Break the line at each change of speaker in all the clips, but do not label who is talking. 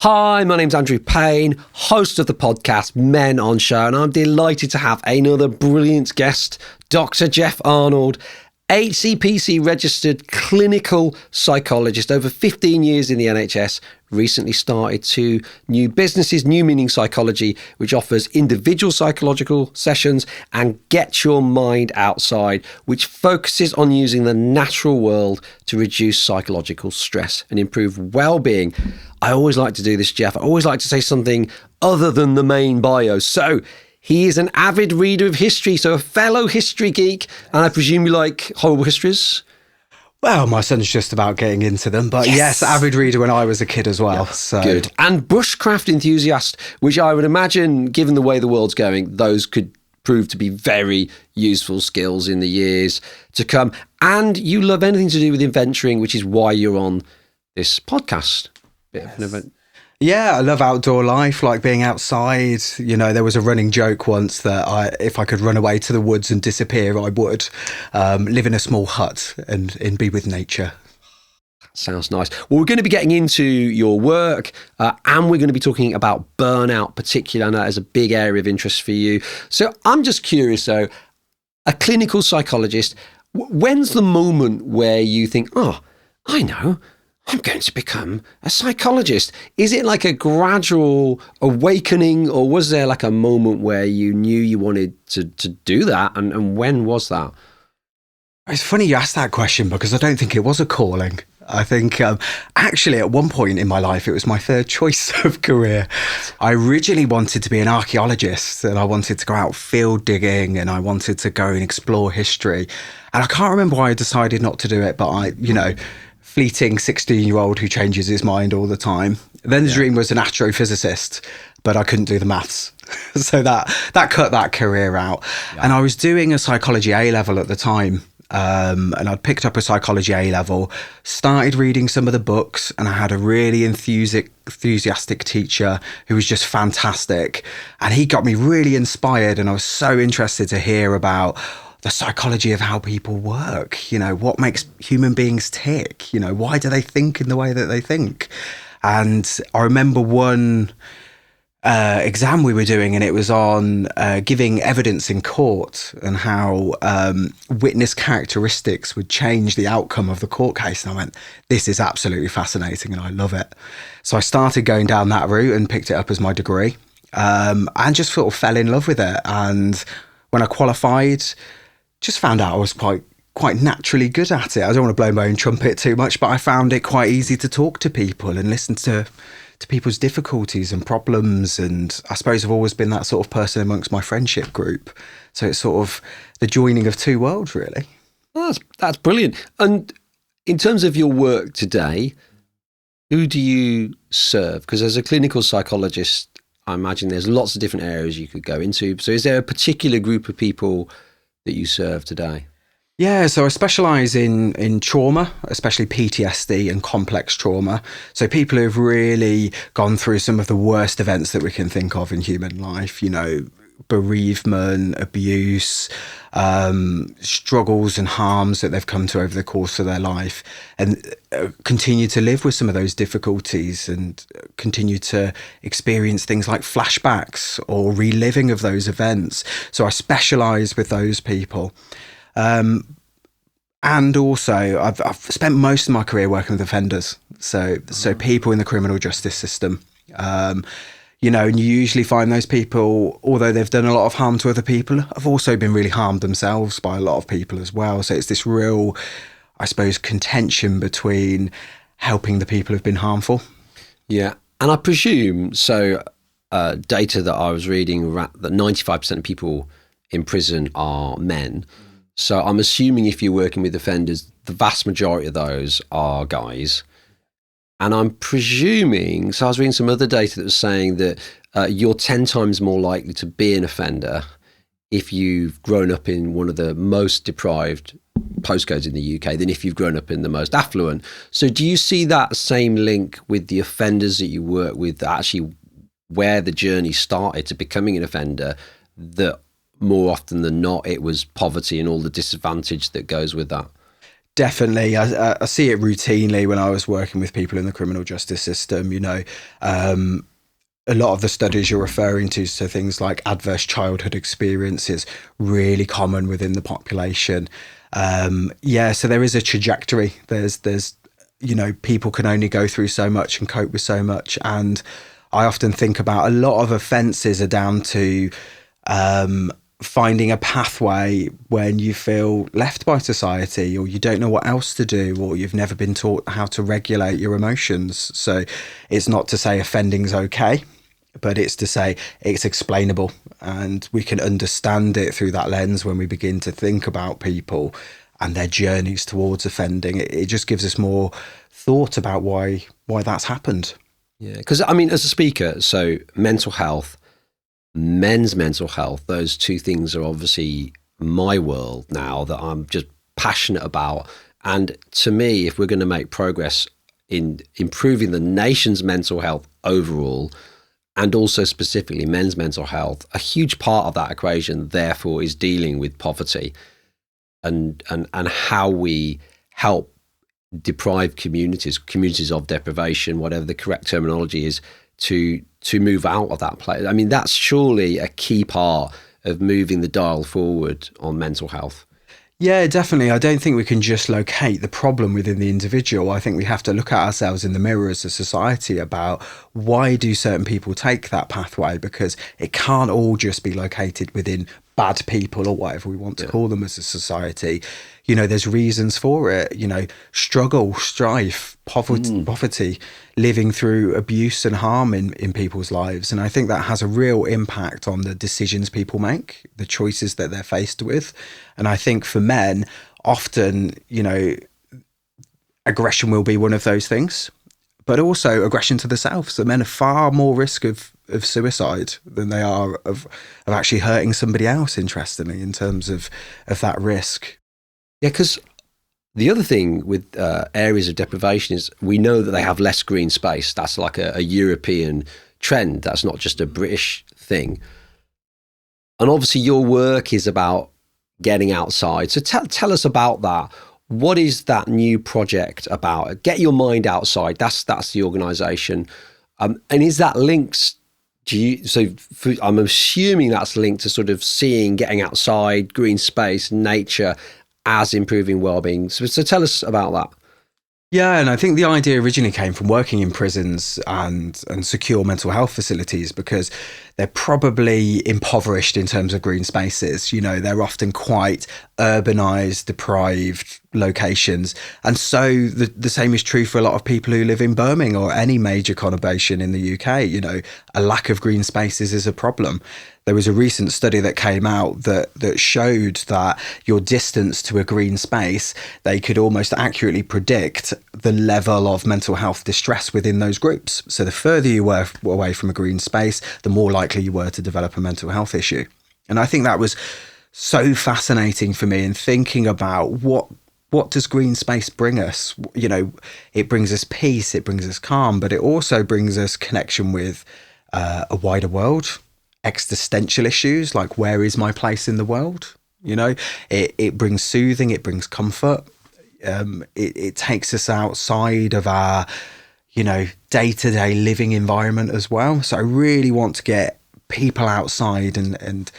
Hi, my name's Andrew Payne, host of the podcast Men on Show, and I'm delighted to have another brilliant guest, Dr. Jeff Arnold, HCPC registered clinical psychologist, over 15 years in the NHS, recently started two new businesses, New Meaning Psychology, which offers individual psychological sessions, and Get Your Mind Outside, which focuses on using the natural world to reduce psychological stress and improve well-being. I always like to do this, Jeff. I always like to say something other than the main bio. So he is an avid reader of history, so a fellow history geek, and I presume you like horrible histories?
Well, my son's just about getting into them, but yes, avid reader when I was a kid as well.
Yeah,
so
good. And bushcraft enthusiast, which I would imagine, given the way the world's going, those could prove to be very useful skills in the years to come. And you love anything to do with inventorying, which is why you're on this podcast. Bit of an event.
Yeah, I love outdoor life, like being outside. You know, there was a running joke once that if I could run away to the woods and disappear, I would live in a small hut and be with nature.
Sounds nice. Well, we're going to be getting into your work and we're going to be talking about burnout particularly. I know as a big area of interest for you. So I'm just curious though, a clinical psychologist, when's the moment where you think, oh, I know, I'm going to become a psychologist? Is it like a gradual awakening, or was there like a moment where you knew you wanted to do that? And when was that?
It's funny you asked that question because I don't think it was a calling. I think actually at one point in my life, it was my third choice of career. I originally wanted to be an archaeologist, and I wanted to go out field digging, and I wanted to go and explore history. And I can't remember why I decided not to do it, but fleeting 16-year-old who changes his mind all the time. Then the dream was an astrophysicist, but I couldn't do the maths. So that cut that career out. Yeah. And I was doing a psychology A-level at the time. And I'd picked up a psychology A-level, started reading some of the books, and I had a really enthusiastic teacher who was just fantastic. And he got me really inspired, and I was so interested to hear about the psychology of how people work, you know, what makes human beings tick, you know, why do they think in the way that they think? And I remember one exam we were doing, and it was on giving evidence in court and how witness characteristics would change the outcome of the court case. And I went, this is absolutely fascinating and I love it. So I started going down that route and picked it up as my degree and just sort of fell in love with it. And when I qualified, just found out I was quite naturally good at it. I don't want to blow my own trumpet too much, but I found it quite easy to talk to people and listen to people's difficulties and problems. And I suppose I've always been that sort of person amongst my friendship group. So it's sort of the joining of two worlds, really.
Well, that's brilliant. And in terms of your work today, who do you serve? Because as a clinical psychologist, I imagine there's lots of different areas you could go into. So is there a particular group of people that you serve today?
Yeah, so I specialise in trauma, especially PTSD and complex trauma. So people who've really gone through some of the worst events that we can think of in human life, you know, bereavement, abuse, struggles and harms that they've come to over the course of their life, and continue to live with some of those difficulties and continue to experience things like flashbacks or reliving of those events. So I specialise with those people. And also I've spent most of my career working with offenders. So people in the criminal justice system, you know, and you usually find those people, although they've done a lot of harm to other people, have also been really harmed themselves by a lot of people as well. So it's this real, I suppose, contention between helping the people who've been harmful.
Yeah. And I presume, so data that I was reading, that 95% of people in prison are men. So I'm assuming if you're working with offenders, the vast majority of those are guys. And I'm presuming, so I was reading some other data that was saying that you're 10 times more likely to be an offender if you've grown up in one of the most deprived postcodes in the UK than if you've grown up in the most affluent. So do you see that same link with the offenders that you work with, actually where the journey started to becoming an offender, that more often than not, it was poverty and all the disadvantage that goes with that?
Definitely. I see it routinely when I was working with people in the criminal justice system. A lot of the studies you're referring to, so things like adverse childhood experiences, really common within the population. So there is a trajectory. There's people can only go through so much and cope with so much. And I often think about a lot of offences are down to finding a pathway when you feel left by society, or you don't know what else to do, or you've never been taught how to regulate your emotions. So it's not to say offending's okay, but it's to say it's explainable, and we can understand it through that lens when we begin to think about people and their journeys towards offending. It just gives us more thought about why that's happened.
Yeah, because I mean, as a speaker, so mental health, men's mental health, those two things are obviously my world now that I'm just passionate about. And to me, if we're going to make progress in improving the nation's mental health overall, and also specifically men's mental health, a huge part of that equation, therefore, is dealing with poverty and how we help deprived communities of deprivation, whatever the correct terminology is, to move out of that place. I mean, that's surely a key part of moving the dial forward on mental health.
Yeah, definitely. I don't think we can just locate the problem within the individual. I think we have to look at ourselves in the mirror as a society about why do certain people take that pathway, because it can't all just be located within bad people or whatever we want to call them as a society. There's reasons for it, struggle, strife, poverty, living through abuse and harm in people's lives. And I think that has a real impact on the decisions people make, the choices that they're faced with. And I think for men, often, aggression will be one of those things, but also aggression to the self. So men are far more risk of suicide than they are of actually hurting somebody else, interestingly, in terms of that risk.
Yeah, because the other thing with areas of deprivation is we know that they have less green space. That's like a European trend. That's not just a British thing. And obviously your work is about getting outside. So tell us about that. What is that new project about? Get your mind outside. That's the organisation. And is that linked? I'm assuming that's linked to sort of seeing, getting outside, green space, nature as improving well-being. So tell us about that.
Yeah, and I think the idea originally came from working in prisons and secure mental health facilities, because they're probably impoverished in terms of green spaces. They're often quite urbanized, deprived locations. And so the same is true for a lot of people who live in Birmingham or any major conurbation in the UK. A lack of green spaces is a problem. There was a recent study that came out that showed that your distance to a green space, they could almost accurately predict the level of mental health distress within those groups. So the further you were away from a green space, the more likely you were to develop a mental health issue. And I think that was so fascinating for me in thinking about what does green space bring us? It brings us peace, it brings us calm, but it also brings us connection with a wider world. Existential issues like, where is my place in the world? It brings soothing, it brings comfort. It takes us outside of our, day-to-day living environment as well. So I really want to get people outside and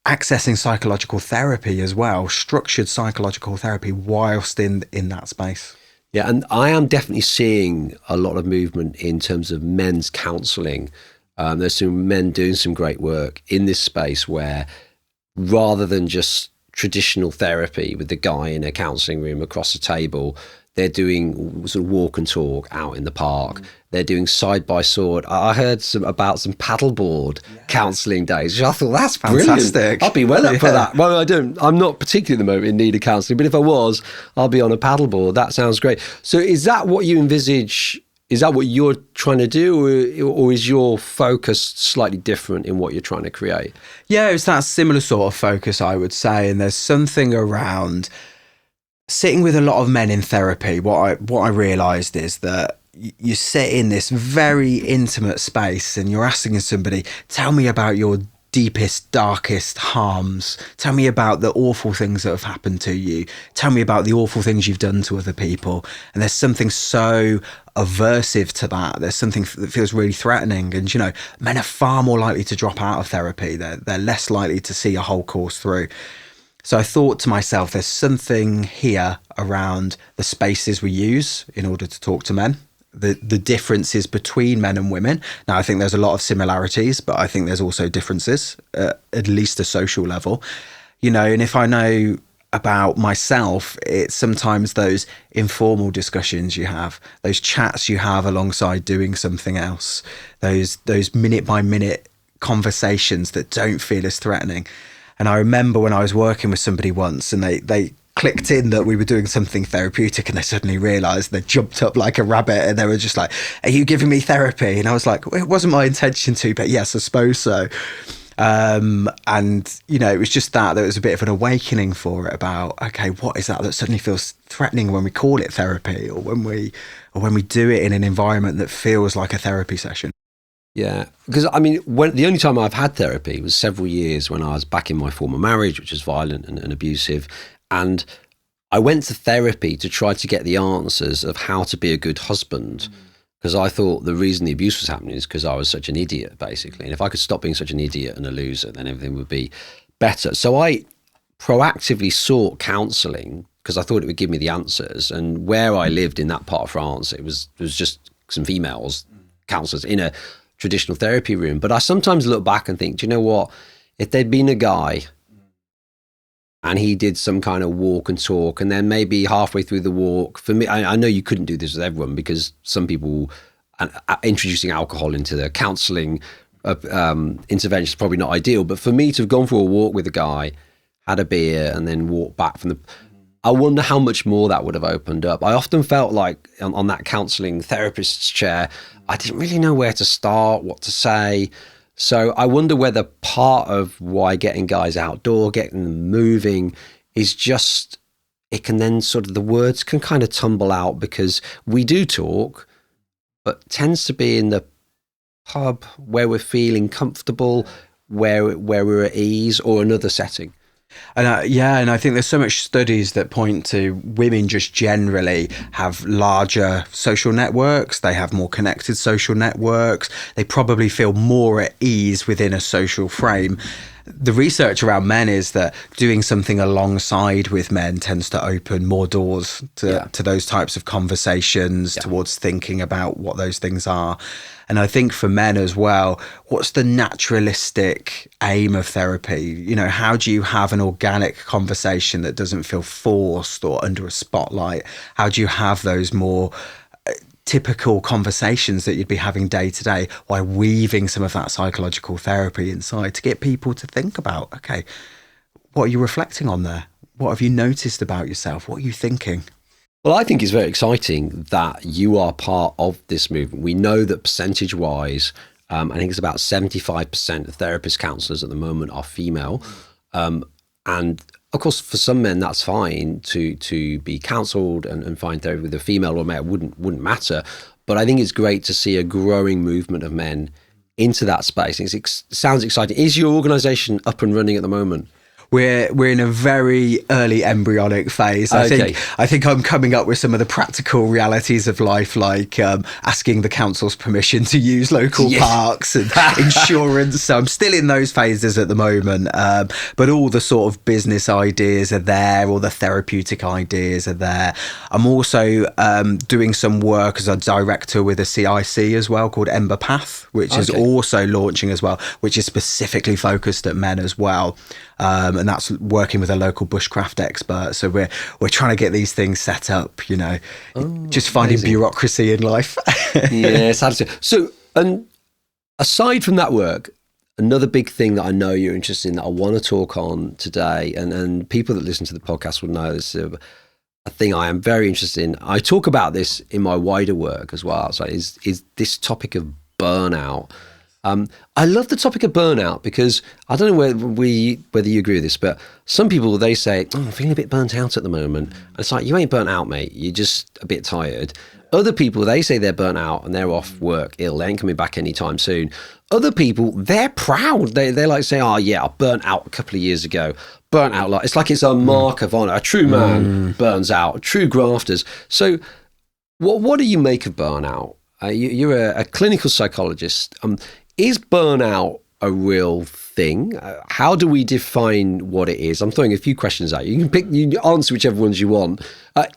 accessing psychological therapy as well, structured psychological therapy whilst in that space.
Yeah, and I am definitely seeing a lot of movement in terms of men's counselling. There's some men doing some great work in this space where, rather than just traditional therapy with the guy in a counselling room across the table, they're doing sort of walk and talk out in the park. They're doing side by side. I heard about some paddleboard counselling days, which I thought, that's
fantastic.
Brilliant. I'd be well up for that. Well, I'm not particularly at the moment in need of counselling, but if I was, I'll be on a paddleboard. That sounds great. So is that what you envisage? Is that what you're trying to do, or is your focus slightly different in what you're trying to create?
Yeah, it's that similar sort of focus, I would say. And there's something around sitting with a lot of men in therapy. What I realised is that you sit in this very intimate space and you're asking somebody, tell me about your deepest, darkest harms. Tell me about the awful things that have happened to you. Tell me about the awful things you've done to other people. And there's something so aversive to that. There's something that feels really threatening. And, you know, men are far more likely to drop out of therapy. They're less likely to see a whole course through. So I thought to myself, there's something here around the spaces we use in order to talk to men, the differences between men and women. Now, I think there's a lot of similarities, but I think there's also differences, at least a social level. You know, and if I know about myself, it's sometimes those informal discussions you have, those chats you have alongside doing something else, those minute by minute conversations that don't feel as threatening. And I remember when I was working with somebody once and they clicked in that we were doing something therapeutic, and they suddenly realised, they jumped up like a rabbit and they were just like, "Are you giving me therapy?" And I was like, "It wasn't my intention to, but yes, I suppose so." And, you know, it was just that there was a bit of an awakening for it about, okay, what is that suddenly feels threatening when we call it therapy, or when we do it in an environment that feels like a therapy session.
Yeah, because I mean, the only time I've had therapy was several years when I was back in my former marriage, which was violent and abusive. And I went to therapy to try to get the answers of how to be a good husband, because I thought the reason the abuse was happening is because I was such an idiot, basically. And if I could stop being such an idiot and a loser, then everything would be better. So I proactively sought counselling because I thought it would give me the answers. And where I lived in that part of France, it was just some females, counsellors in a traditional therapy room. But I sometimes look back and think, do you know what? If there'd been a guy and he did some kind of walk and talk, and then maybe halfway through the walk, for me, I know you couldn't do this with everyone because some people introducing alcohol into the counselling intervention is probably not ideal. But for me to have gone for a walk with a guy, had a beer, and then walked back from I wonder how much more that would have opened up. I often felt like on that counselling therapist's chair, I didn't really know where to start, what to say. So I wonder whether part of why getting guys outdoor, getting them moving is just, it can then sort of, the words can kind of tumble out because we do talk, but tends to be in the pub where we're feeling comfortable, where we're at ease, or another setting.
And and I think there's so much studies that point to women just generally have larger social networks. They have more connected social networks. They probably feel more at ease within a social frame. The research around men is that doing something alongside with men tends to open more doors to those types of conversations, towards thinking about what those things are. And I think for men as well, what's the naturalistic aim of therapy? You know, how do you have an organic conversation that doesn't feel forced or under a spotlight? How do you have those more typical conversations that you'd be having day to day, while weaving some of that psychological therapy inside to get people to think about, okay, what are you reflecting on there? What have you noticed about yourself? What are you thinking?
Well, I think it's very exciting that you are part of this movement. We know that percentage-wise, I think it's about 75% of therapist counsellors at the moment are female. And of course, for some men, that's fine to be counselled and find therapy with a female or male. Wouldn't matter. But I think it's great to see a growing movement of men into that space. It sounds exciting. Is your organisation up and running at the moment?
We're in a very early embryonic phase. I think I'm coming up with some of the practical realities of life, like asking the council's permission to use local parks and insurance. So I'm still in those phases at the moment. But all the sort of business ideas are there, all the therapeutic ideas are there. I'm also doing some work as a director with a CIC as well called Ember Path, which is also launching as well, which is specifically focused at men as well. And that's working with a local bushcraft expert. So we're trying to get these things set up, you know, just finding bureaucracy in life.
Yes, absolutely. So, and aside from that work, another big thing that I know you're interested in that I want to talk on today, and people that listen to the podcast will know this, a thing I am very interested in. I talk about this in my wider work as well. So is this topic of burnout. I love the topic of burnout because I don't know whether you agree with this, but some people, they say, oh, I'm feeling a bit burnt out at the moment. And it's like, you ain't burnt out, mate. You're just a bit tired. Other people, they say they're burnt out and they're off work ill. They ain't coming back anytime soon. Other people, they're proud. They're like saying, oh, yeah, I burnt out a couple of years ago. Burnt out. It's like it's a mark of honor. A true man burns out. True grafters. So what do you make of burnout? You're a clinical psychologist. Is burnout a real thing? How do we define what it is? I'm throwing a few questions at you. You can answer whichever ones you want.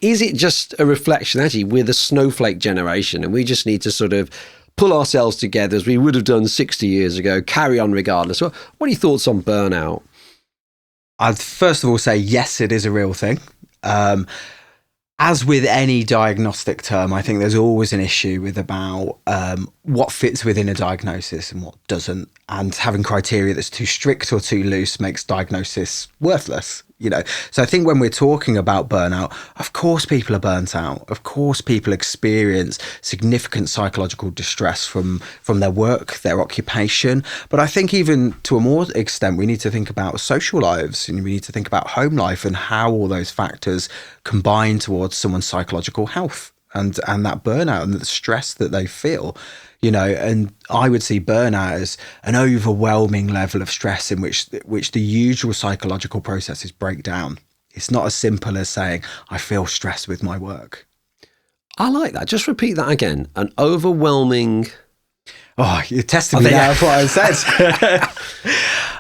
Is it just a reflection? Actually, we're the snowflake generation, and we just need to sort of pull ourselves together as we would have done 60 years ago, carry on regardless. What are your thoughts on burnout?
I'd first of all say, yes, it is a real thing. As with any diagnostic term, I think there's always an issue with about what fits within a diagnosis and what doesn't. And having criteria that's too strict or too loose makes diagnosis worthless. So I think when we're talking about burnout, of course people are burnt out. Of course people experience significant psychological distress from their work, their occupation. But I think even to a more extent, we need to think about social lives, and we need to think about home life and how all those factors combine towards someone's psychological health and that burnout and the stress that they feel. And I would see burnout as an overwhelming level of stress in which the usual psychological processes break down. It's not as simple as saying, I feel stressed with my work.
I like that. Just repeat that again. An overwhelming...
Oh, you're testing me now for what I said.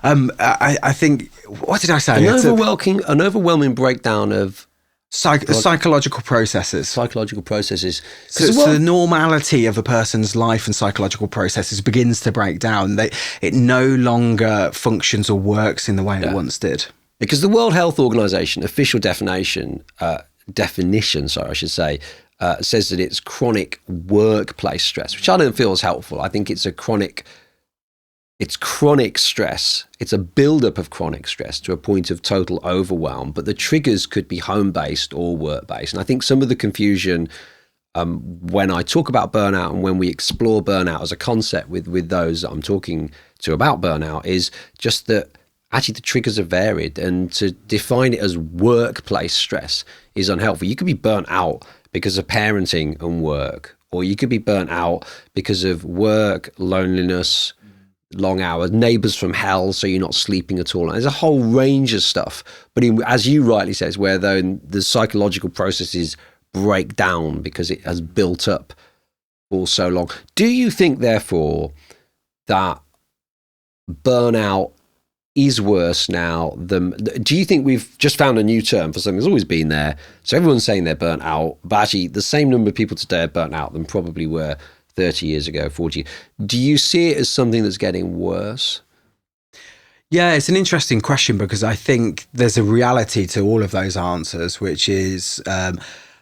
I think, what did I say?
An overwhelming breakdown of...
Psychological processes.
Psychological processes.
So the normality of a person's life and psychological processes begins to break down. It no longer functions or works in the way it once did.
Because the World Health Organization official definition, says that it's chronic workplace stress, which I don't feel is helpful. I think it's chronic stress. It's a buildup of chronic stress to a point of total overwhelm, but the triggers could be home-based or work-based. And I think some of the confusion when I talk about burnout and when we explore burnout as a concept with those that I'm talking to about burnout is just that actually the triggers are varied, and to define it as workplace stress is unhelpful. You could be burnt out because of parenting and work, or you could be burnt out because of work, loneliness, long hours, neighbours from hell, so you're not sleeping at all. And there's a whole range of stuff. But as you rightly says, where the psychological processes break down because it has built up for so long. Do you think, therefore, that burnout is worse now than... Do you think we've just found a new term for something that's always been there? So everyone's saying they're burnt out, but actually the same number of people today are burnt out than probably were 30 years ago, 40. Do you see it as something that's getting worse?
Yeah, it's an interesting question because I think there's a reality to all of those answers, which is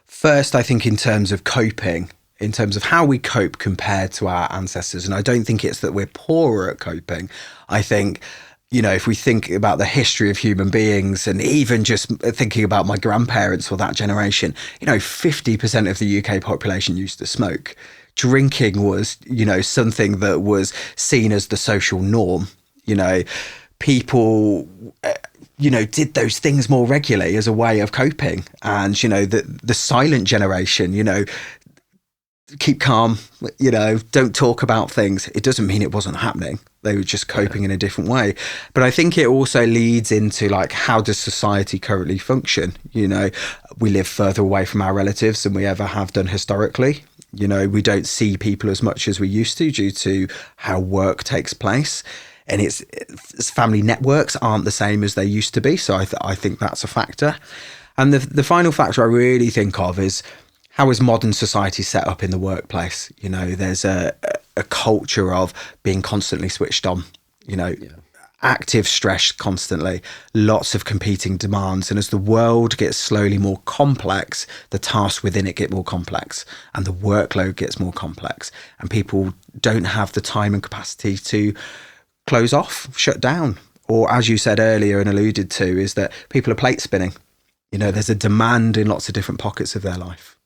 first, I think in terms of coping, in terms of how we cope compared to our ancestors. And I don't think it's that we're poorer at coping. I think, if we think about the history of human beings and even just thinking about my grandparents or that generation, 50% of the UK population used to smoke. Drinking was, something that was seen as the social norm. People, did those things more regularly as a way of coping. And, the silent generation, keep calm, don't talk about things. It doesn't mean it wasn't happening. They were just coping in a different way. But I think it also leads into how does society currently function? We live further away from our relatives than we ever have done historically. We don't see people as much as we used to due to how work takes place. And it's family networks aren't the same as they used to be. So I think that's a factor. And the final factor I really think of is how is modern society set up in the workplace? There's a culture of being constantly switched on, active stress constantly, lots of competing demands. And as the world gets slowly more complex, the tasks within it get more complex and the workload gets more complex. And people don't have the time and capacity to close off, shut down. Or as you said earlier and alluded to, is that people are plate spinning. There's a demand in lots of different pockets of their life.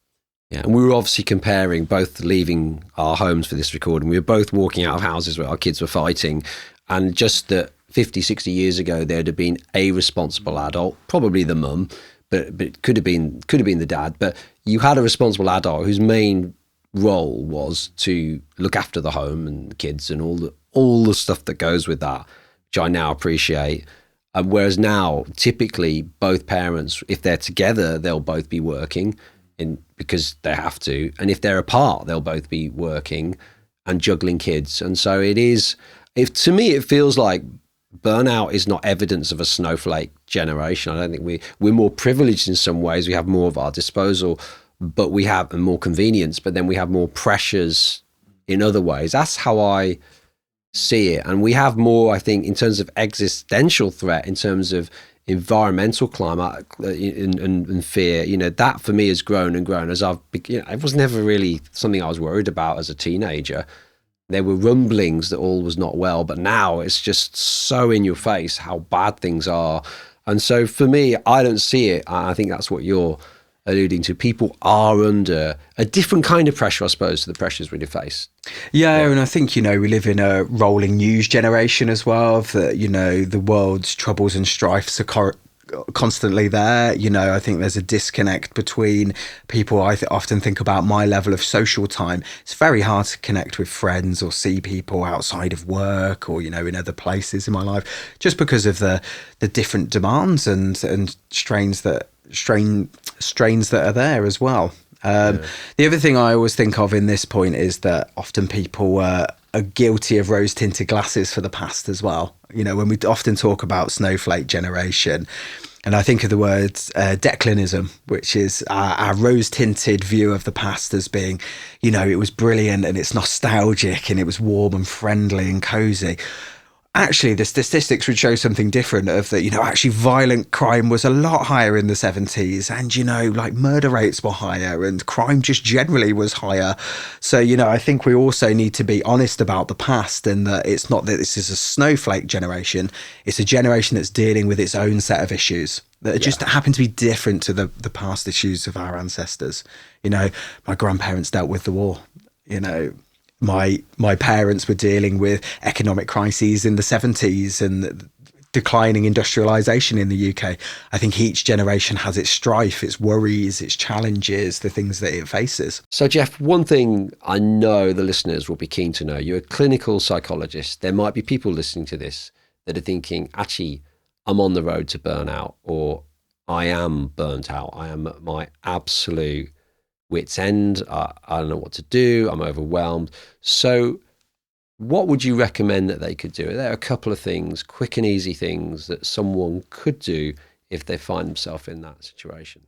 Yeah, and we were obviously comparing both leaving our homes for this recording. We were both walking out of houses where our kids were fighting, and just that 50, 60 years ago, there'd have been a responsible adult, probably the mum, but it could have been the dad. But you had a responsible adult whose main role was to look after the home and the kids and all the stuff that goes with that, which I now appreciate. Whereas now, typically, both parents, if they're together, they'll both be working because they have to. And if they're apart, they'll both be working and juggling kids. And so to me, it feels like burnout is not evidence of a snowflake generation. I don't think we're more privileged in some ways. We have more of our disposal, but we have more convenience, but then we have more pressures in other ways. That's how I see it. And we have more, I think, in terms of existential threat, in terms of environmental climate and fear, that for me has grown and grown as it was never really something I was worried about as a teenager. There were rumblings that all was not well, but now it's just so in your face how bad things are. And so for me, I don't see it. I think that's what you're alluding to. People are under a different kind of pressure, I suppose, to the pressures we face.
Yeah, and I think, we live in a rolling news generation as well, that, the world's troubles and strifes are constantly there. I think there's a disconnect between people. I often think about my level of social time. It's very hard to connect with friends or see people outside of work or, in other places in my life, just because of the different demands and strains that are there as well. The other thing I always think of in this point is that often people are guilty of rose-tinted glasses for the past as well. When we often talk about snowflake generation, and I think of the words declinism, which is our rose-tinted view of the past as being, it was brilliant and it's nostalgic and it was warm and friendly and cozy. Actually, the statistics would show something different, of that, actually violent crime was a lot higher in the 70s, and, like murder rates were higher and crime just generally was higher. So, I think we also need to be honest about the past, and that it's not that this is a snowflake generation. It's a generation that's dealing with its own set of issues that just happen to be different to the past issues of our ancestors. My grandparents dealt with the war, My parents were dealing with economic crises in the 70s and declining industrialization in the UK. I think each generation has its strife, its worries, its challenges, the things that it faces.
So, Jeff, one thing I know the listeners will be keen to know, you're a clinical psychologist. There might be people listening to this that are thinking, actually, I'm on the road to burnout, or I am burnt out. I am at my absolute wit's end. I don't know what to do. I'm overwhelmed. So what would you recommend that they could do? Are there a couple of things, quick and easy things, that someone could do if they find themselves in that situation?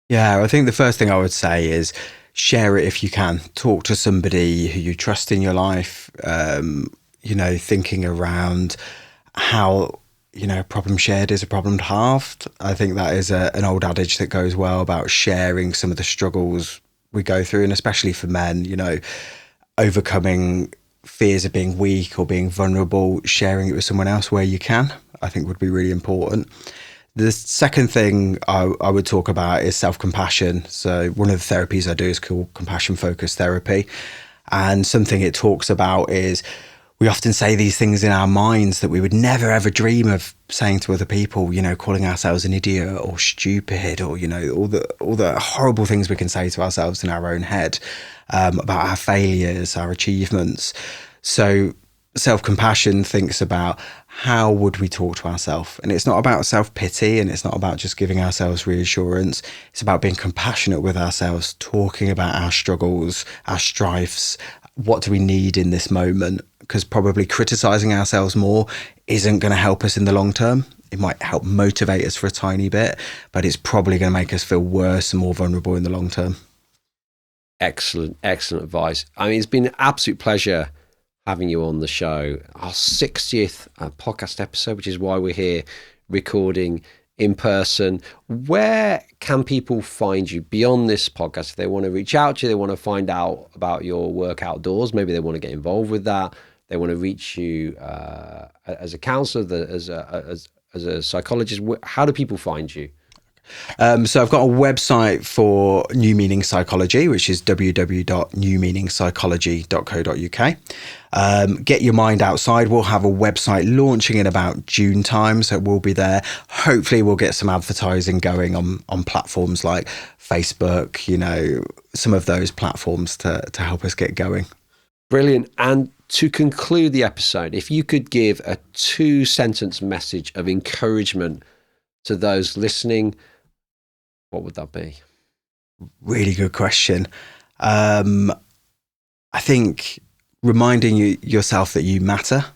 Yeah, I think the first thing I would say is share it if you can. Talk to somebody who you trust in your life, thinking around how, a problem shared is a problem halved. I think that is an old adage that goes well about sharing some of the struggles we go through, and especially for men, overcoming fears of being weak or being vulnerable, sharing it with someone else where you can, I think would be really important. The second thing I would talk about is self-compassion. So one of the therapies I do is called compassion-focused therapy. And something it talks about is we often say these things in our minds that we would never, ever dream of saying to other people, calling ourselves an idiot or stupid, or, all the horrible things we can say to ourselves in our own head about our failures, our achievements. So self-compassion thinks about how would we talk to ourselves, and it's not about self-pity, and it's not about just giving ourselves reassurance. It's about being compassionate with ourselves, talking about our struggles, our strifes. What do we need in this moment? Because probably criticizing ourselves more isn't going to help us in the long term. It might help motivate us for a tiny bit, but it's probably going to make us feel worse and more vulnerable in the long term.
Excellent advice. I mean, it's been an absolute pleasure having you on the show. Our 60th podcast episode, which is why we're here recording in person. Where can people find you beyond this podcast? If they want to reach out to you, they want to find out about your work outdoors, maybe they want to get involved with that, they want to reach you as a counselor, as a psychologist, how do people find you?
So I've got a website for New Meaning Psychology, which is www.newmeaningspsychology.co.uk. Get your mind outside. We'll have a website launching in about June time, so we'll be there. Hopefully we'll get some advertising going on platforms like Facebook, you know, some of those platforms to help us get going.
Brilliant. And to conclude the episode, if you could give a 2-sentence message of encouragement to those listening, what would that be?
Really good question. I think reminding yourself that you matter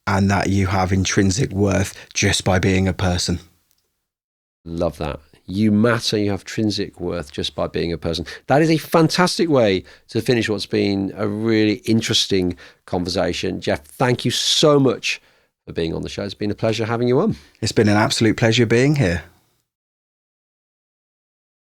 and that you have intrinsic worth just by being a person.
Love that. You matter, you have intrinsic worth just by being a person. That is a fantastic way to finish what's been a really interesting conversation. Jeff, thank you so much for being on the show. It's been a pleasure having you on.
It's been an absolute pleasure being here.